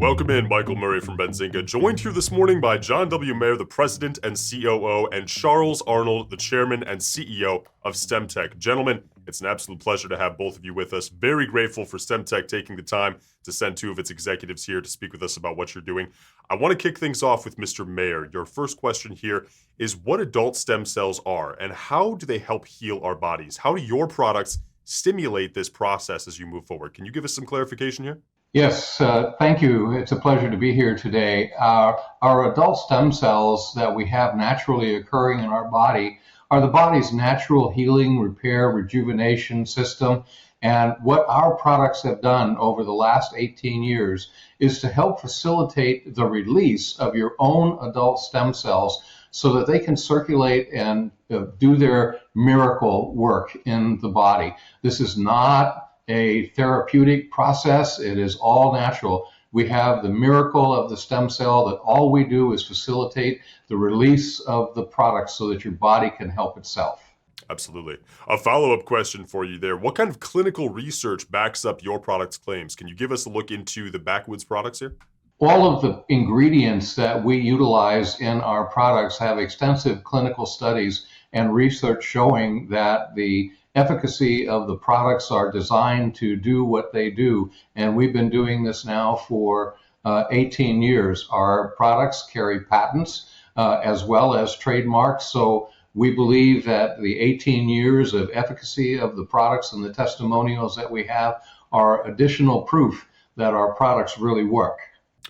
Welcome in, Michael Murray from Benzinga, joined here this morning by John W. Mayer, the President and COO, and Charles Arnold, the Chairman and CEO of Stemtech. Gentlemen, it's an absolute pleasure to have both of you with us. Very grateful for Stemtech taking the time to send two of its executives here to speak with us about what you're doing. I want to kick things off with Mr. Mayer. Your first question here is what adult stem cells are and how do they help heal our bodies? How do your products stimulate this process as you move forward? Can you give us some clarification here? Yes, thank you. It's a pleasure to be here today. Our adult stem cells that we have naturally occurring in our body are the body's natural healing, repair, rejuvenation system. And what our products have done over the last 18 years is to help facilitate the release of your own adult stem cells so that they can circulate and do their miracle work in the body. This is not a therapeutic process. It is all natural. We have the miracle of the stem cell that all we do is facilitate the release of the product so that your body can help itself. Absolutely. A follow-up question for you there. What kind of clinical research backs up your product's claims? Can you give us a look into the Backwoods products here? All of the ingredients that we utilize in our products have extensive clinical studies and research showing that the efficacy of the products are designed to do what they do. And we've been doing this now for 18 years. Our products carry patents as well as trademarks. So we believe that the 18 years of efficacy of the products and the testimonials that we have are additional proof that our products really work.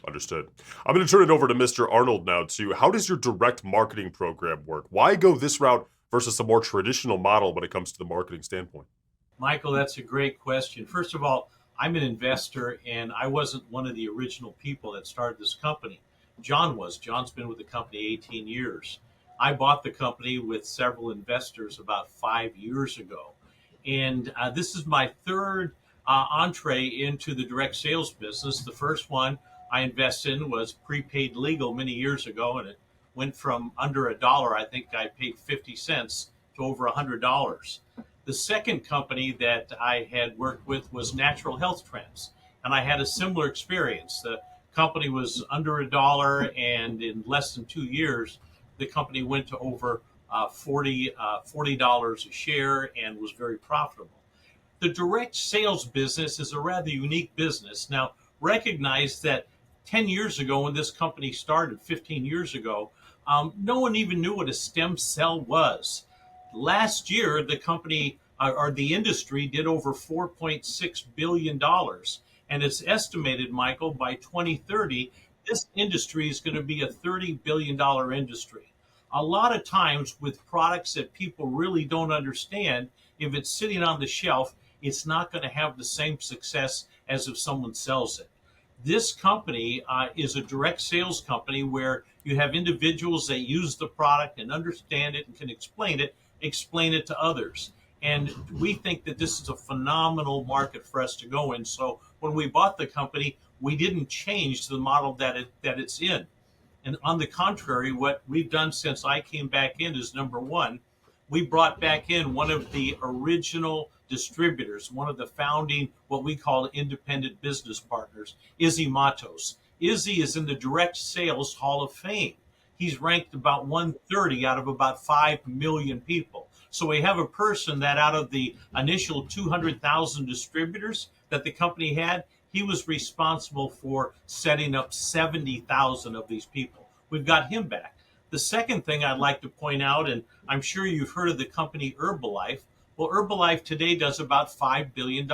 Understood. I'm going to turn it over to Mr. Arnold now too. How does your direct marketing program work? Why go this route versus a more traditional model when it comes to the marketing standpoint? Michael, that's a great question. First of all, I'm an investor and I wasn't one of the original people that started this company. John was. John's been with the company 18 years. I bought the company with several investors about 5 years ago. And this is my third entree into the direct sales business. The first one I invested in was prepaid legal many years ago, and it went from under $1, I think I paid 50 cents, to over $100. The second company that I had worked with was Natural Health Trends, and I had a similar experience. The company was under $1, and in less than 2 years, the company went to over $40 a share and was very profitable. The direct sales business is a rather unique business. Now, recognize that 10 years ago when this company started, 15 years ago, no one even knew what a stem cell was. Last year, the company or the industry did over $4.6 billion. And it's estimated, Michael, by 2030, this industry is going to be a $30 billion industry. A lot of times with products that people really don't understand, if it's sitting on the shelf, it's not going to have the same success as if someone sells it. This company is a direct sales company where you have individuals that use the product and understand it and can explain it to others. And we think that this is a phenomenal market for us to go in. So when we bought the company, we didn't change the model that it's in. And on the contrary, what we've done since I came back in is, number one, we brought back in one of the original distributors, one of the founding, what we call independent business partners, Izzy Matos. Izzy is in the Direct Sales Hall of Fame. He's ranked about 130 out of about 5 million people. So we have a person that out of the initial 200,000 distributors that the company had, he was responsible for setting up 70,000 of these people. We've got him back. The second thing I'd like to point out, and I'm sure you've heard of the company Herbalife. Well, Herbalife today does about $5 billion.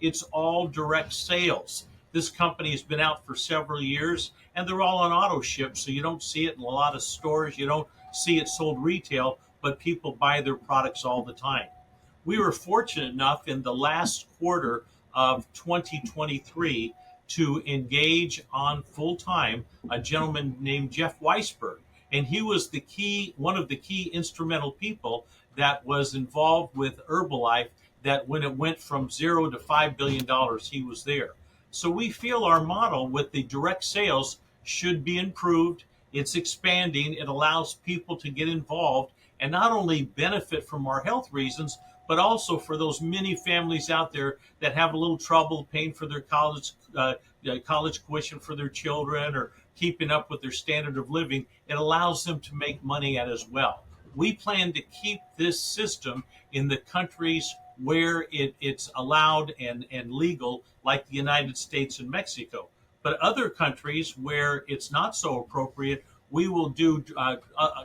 It's all direct sales. This company has been out for several years, and they're all on auto ship, so you don't see it in a lot of stores. You don't see it sold retail, but people buy their products all the time. We were fortunate enough in the last quarter of 2023 to engage on full-time a gentleman named Jeff Weisberg. And he was one of the key instrumental people that was involved with Herbalife, that when it went from $0 to $5 billion, he was there. So we feel our model with the direct sales should be improved. It's expanding. It allows people to get involved and not only benefit from our health reasons, but also for those many families out there that have a little trouble paying for their college tuition for their children or keeping up with their standard of living. It allows them to make money at as well. We plan to keep this system in the countries where it's allowed and legal, like the United States and Mexico. But other countries where it's not so appropriate, we will do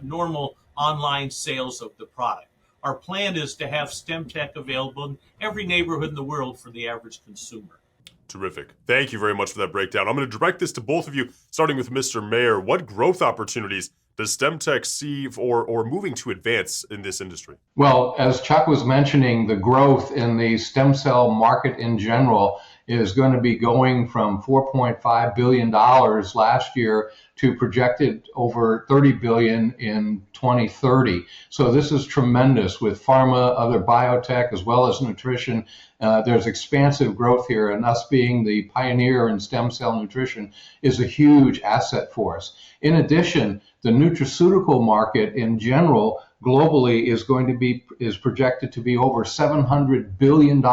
normal online sales of the product. Our plan is to have Stemtech available in every neighborhood in the world for the average consumer. Terrific. Thank you very much for that breakdown. I'm going to direct this to both of you, starting with Mr. Mayer. What growth opportunities does Stemtech see or moving to advance in this industry? Well, as Chuck was mentioning, the growth in the stem cell market in general is going to be going from $4.5 billion last year to projected over $30 billion in 2030. So this is tremendous with pharma, other biotech, as well as nutrition. There's expansive growth here, and us being the pioneer in stem cell nutrition is a huge asset for us. In addition, the nutraceutical market in general globally is projected to be over $700 billion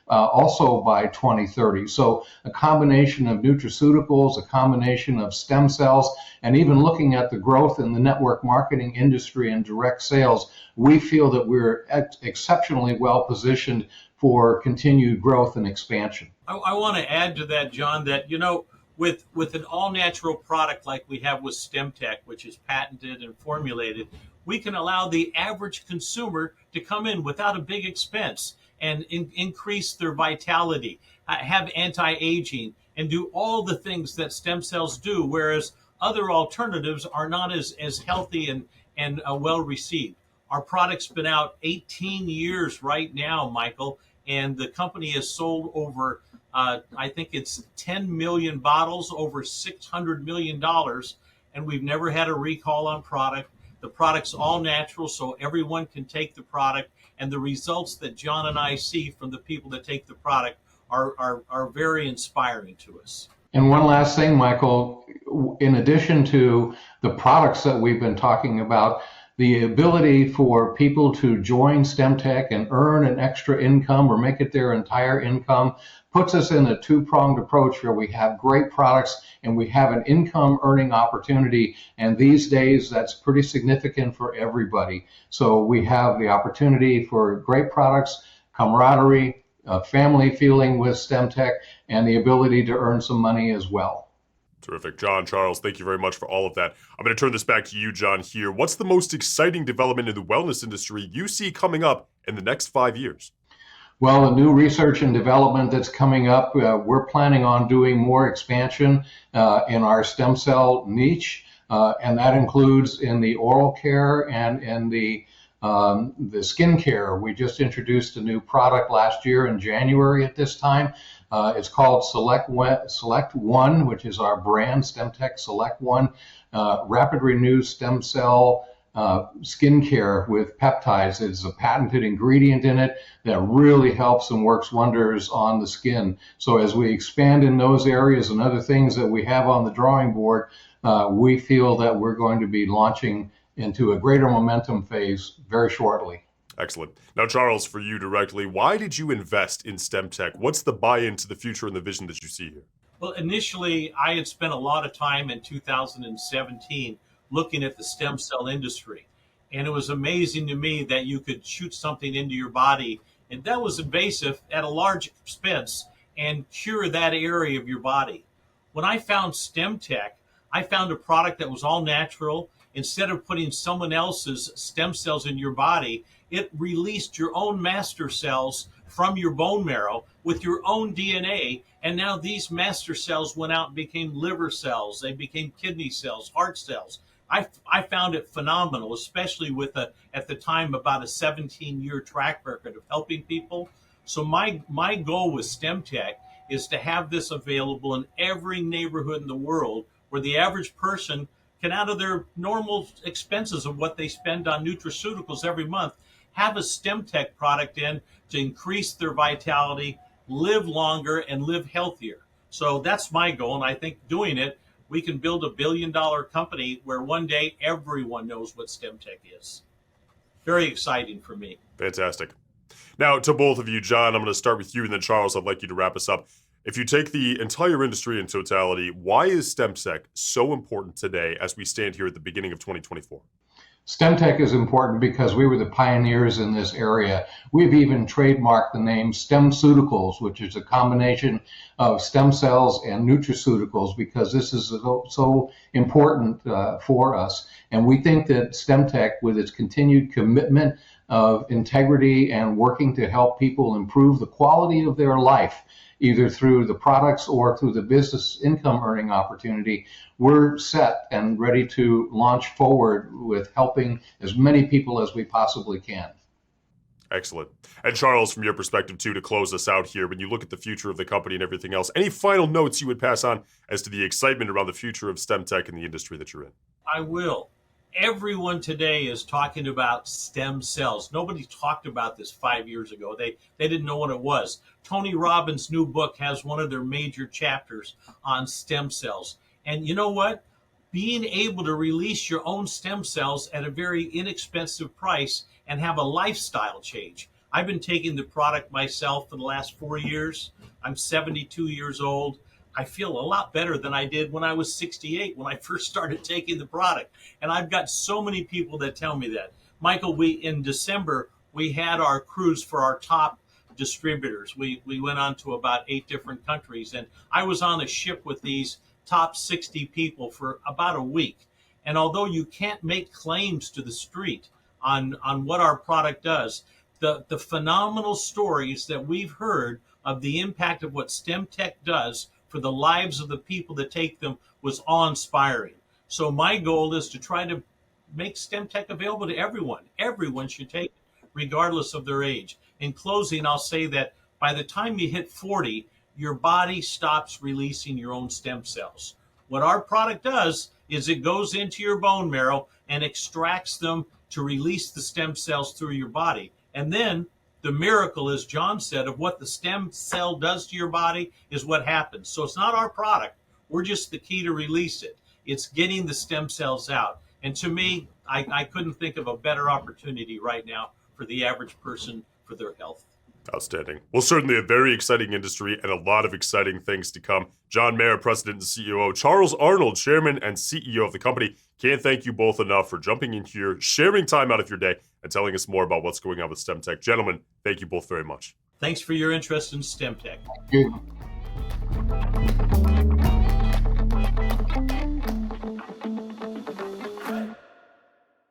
also by 2030. So a combination of nutraceuticals, a combination of stem cells, and even looking at the growth in the network marketing industry and direct sales, we feel that we're exceptionally well positioned for continued growth and expansion. I want to add to that, John, that, with an all-natural product like we have with Stemtech, which is patented and formulated, we can allow the average consumer to come in without a big expense and increase their vitality, have anti-aging, and do all the things that stem cells do, whereas other alternatives are not as healthy and well received. Our product's been out 18 years right now, Michael, and the company has sold over, I think it's 10 million bottles, over $600 million, and we've never had a recall on product. The product's all natural, so everyone can take the product, and the results that John and I see from the people that take the product are very inspiring to us. And one last thing, Michael, in addition to the products that we've been talking about, the ability for people to join Stemtech and earn an extra income or make it their entire income puts us in a two-pronged approach where we have great products and we have an income earning opportunity. And these days, that's pretty significant for everybody. So we have the opportunity for great products, camaraderie, family feeling with Stemtech, and the ability to earn some money as well. Terrific. John, Charles, thank you very much for all of that. I'm going to turn this back to you, John, here. What's the most exciting development in the wellness industry you see coming up in the next 5 years? Well, the new research and development that's coming up, we're planning on doing more expansion in our stem cell niche, and that includes in the oral care and in the skin care. We just introduced a new product last year in January at this time. It's called Select One, which is our brand, Stemtech Select One, rapid renew stem cell skincare with peptides. It's a patented ingredient in it that really helps and works wonders on the skin. So as we expand in those areas and other things that we have on the drawing board, we feel that we're going to be launching into a greater momentum phase very shortly. Excellent. Now, Charles, for you directly, why did you invest in Stemtech? What's the buy-in to the future and the vision that you see here? Well, initially, I had spent a lot of time in 2017 looking at the stem cell industry. And it was amazing to me that you could shoot something into your body, and that was invasive at a large expense, and cure that area of your body. When I found Stemtech, I found a product that was all natural. Instead of putting someone else's stem cells in your body, it released your own master cells from your bone marrow with your own DNA. And now these master cells went out and became liver cells. They became kidney cells, heart cells. I found it phenomenal, especially with at the time about a 17-year track record of helping people. So my goal with Stemtech is to have this available in every neighborhood in the world where the average person can, out of their normal expenses of what they spend on nutraceuticals every month, have a Stemtech product in to increase their vitality, live longer, and live healthier. So that's my goal, and I think doing it, we can build $1 billion company where one day everyone knows what Stemtech is. Very exciting for me. Fantastic. Now, to both of you, John, I'm going to start with you, and then Charles, I'd like you to wrap us up. If you take the entire industry in totality, why is Stemtech so important today as we stand here at the beginning of 2024? Stemtech is important because we were the pioneers in this area. We've even trademarked the name StemCeuticals, which is a combination of stem cells and nutraceuticals, because this is so important for us. And we think that Stemtech, with its continued commitment of integrity and working to help people improve the quality of their life, either through the products or through the business income earning opportunity, we're set and ready to launch forward with helping as many people as we possibly can. Excellent. And Charles, from your perspective too, to close us out here, when you look at the future of the company and everything else, any final notes you would pass on as to the excitement around the future of Stemtech and the industry that you're in? I will. Everyone today is talking about stem cells. Nobody talked about this 5 years ago. They didn't know what it was. Tony Robbins' new book has one of their major chapters on stem cells. And you know what? Being able to release your own stem cells at a very inexpensive price and have a lifestyle change. I've been taking the product myself for the last 4 years. I'm 72 years old. I feel a lot better than I did when I was 68, when I first started taking the product. And I've got so many people that tell me that. Michael, in December, we had our cruise for our top distributors. We went on to about 8 different countries, and I was on a ship with these top 60 people for about a week. And although you can't make claims to the street on what our product does, the phenomenal stories that we've heard of the impact of what Stemtech does for the lives of the people that take them was awe-inspiring. So my goal is to try to make Stemtech available to everyone. Everyone should take it, regardless of their age. In closing, I'll say that by the time you hit 40, your body stops releasing your own stem cells. What our product does is it goes into your bone marrow and extracts them to release the stem cells through your body. And then the miracle, as John said, of what the stem cell does to your body is what happens. So it's not our product. We're just the key to release it. It's getting the stem cells out. And to me, I couldn't think of a better opportunity right now for the average person for their health. Outstanding. Well, certainly a very exciting industry and a lot of exciting things to come. John Mayer, President and CEO, Charles Arnold, Chairman and CEO of the company. Can't thank you both enough for jumping in here, sharing time out of your day, and telling us more about what's going on with Stemtech. Gentlemen, thank you both very much. Thanks for your interest in Stemtech. Thank you.